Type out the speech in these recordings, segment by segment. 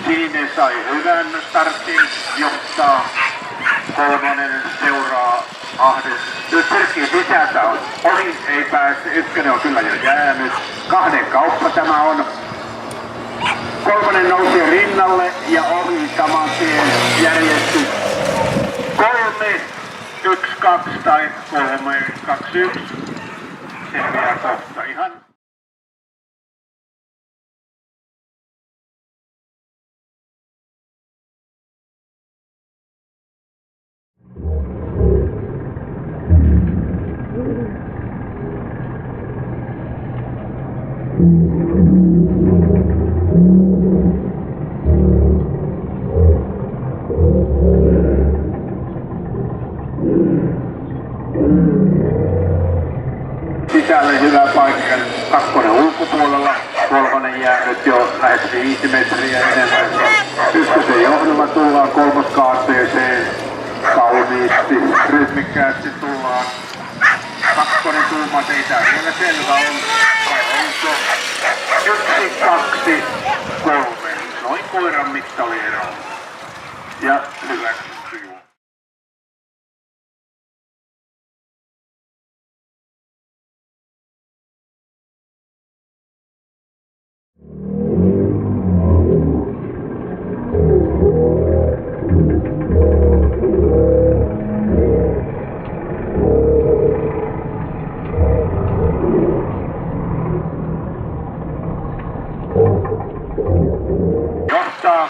Sininen sai hyvän startin, johtaa. Kolmonen seuraa Ahdes. Nyt pyrkii sisältä on. Ohi ei pääse. Ykkönen on kyllä jo jäänyt. Kahden kauppa tämä on. Kolmonen nousee rinnalle ja ohi saman tien järjestys. 3-1-2 tai 3-2-1. Selviää kohta ihan. Sisälle hyvä paikka, kakkonen ulkopuolella, kolmonen jää nyt jo lähes 5 metriä enemmän. Ykkösen johdolla tullaan kolmoskaarteeseen, kauniisti, rytmikkäästi tullaan. Kakkonen tuumat ei tää vielä selvä on, vai onko? 1, 2, 3, noin koiran mittaliero. Ja hyväksytty juo.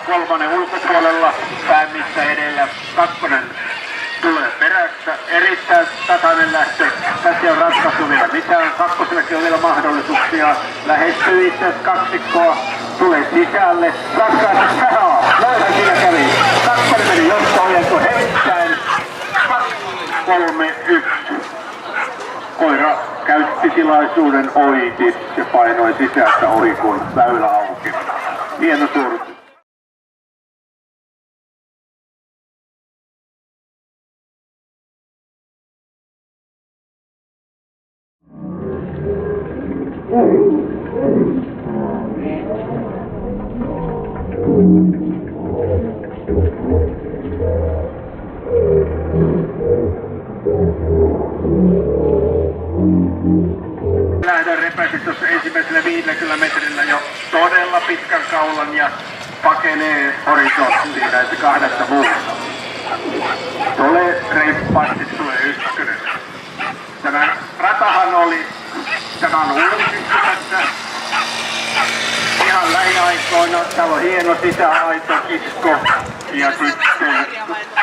Kolmonen ulkopuolella, päämissä edellä, kakkonen tulee perässä, erittäin tasainen lähtö, tässä on ratkaisu vielä mitään, kakkosellakin on vielä mahdollisuuksia, lähestyy itse kaksikkoa, tulee sisälle, ratkaisu tähän, noinhan siinä kävi, kakkonen meni johto-ojentu heittäen, 3-1, koira käytti tilaisuuden ohitin ja painoi sisältä ohi kun väylä auki, hieno suoritus. Lähdön repäsi tuossa ensimmäisellä 50 metrillä jo todella pitkän kaulan ja pakenee horisonttiin näitä kahdesta muusta. Tulee reippaasti, tulee ykkönen. Tämä ratahan oli, tämä on uusittu tässä ihan lähiaikoina. Täällä on hieno sisäaitokisko ja sitten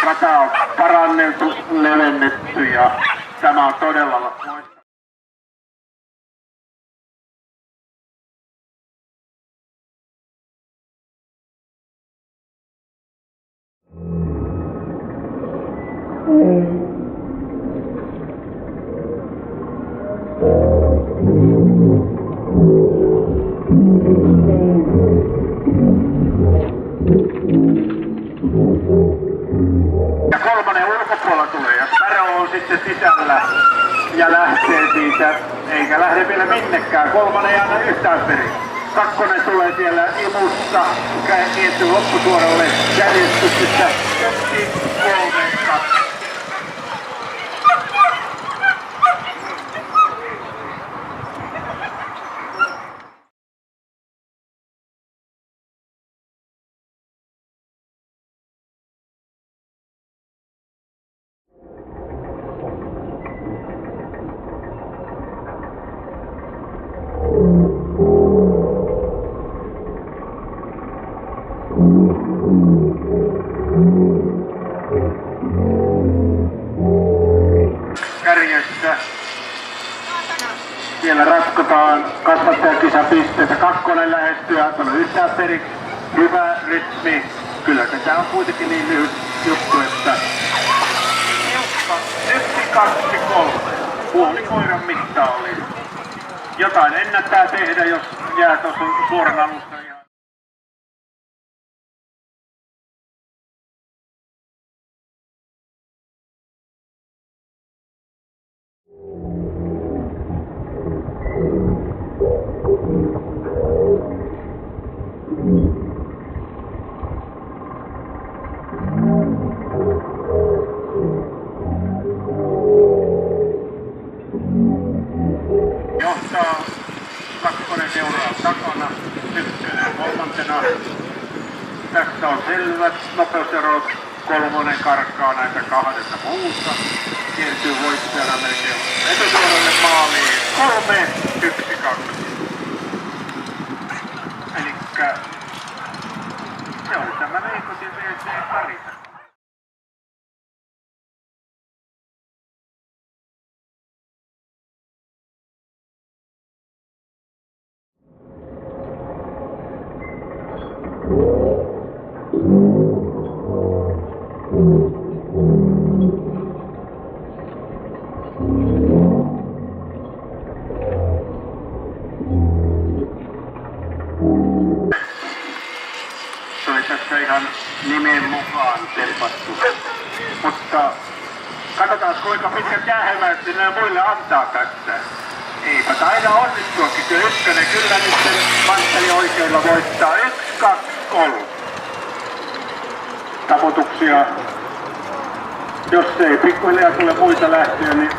rata on paranneltu, levennetty ja tämä on todella loistava. Ja kolmonen ulkopuolella tulee ja Sparrow on sitten sisällä ja lähtee siitä, eikä lähde vielä minnekään. Kolmonen ei anna yhtään perin. Kakkonen tulee siellä imussa, kääntyy loppusuoralle järjestyksessä 1, 3, 2. Kärjessä. Siellä ratkotaan kasvattajakisapisteitä. Kakkonen lähestyy, on yhtään periksi. Hyvä rytmi. Kyllä tämä on kuitenkin niin lyhyt juttu, että 1, 2, 3. Puoli koiran mitta oli. Jotain ennättää tehdä, jos jää tuossa suoran alusta. Johtaa, kakkonen seuraa takana, ykkönen kolmantena. Tässä on selvät nopeuserot, kolmonen karkkaa näitä kahdesta muuta. Siirtyy voittajana melkein etusuoralle maaliin. 3-1-2. Elikkä se oli tämä Veikotin VC-tarina. Se oli tässä ihan nimen mukaan tempattu. Mutta katsotaan kuinka pitkät jäähelmät nämä muille antaa tässä. Eipä taida onnistuakin, kyllä ykkönen kyllä nyt sen Mantteli oikeilla voittaa. 1, 2, 3. Taputuksia. Jos ei pikkuhiljaa tule muita lähtöjä, niin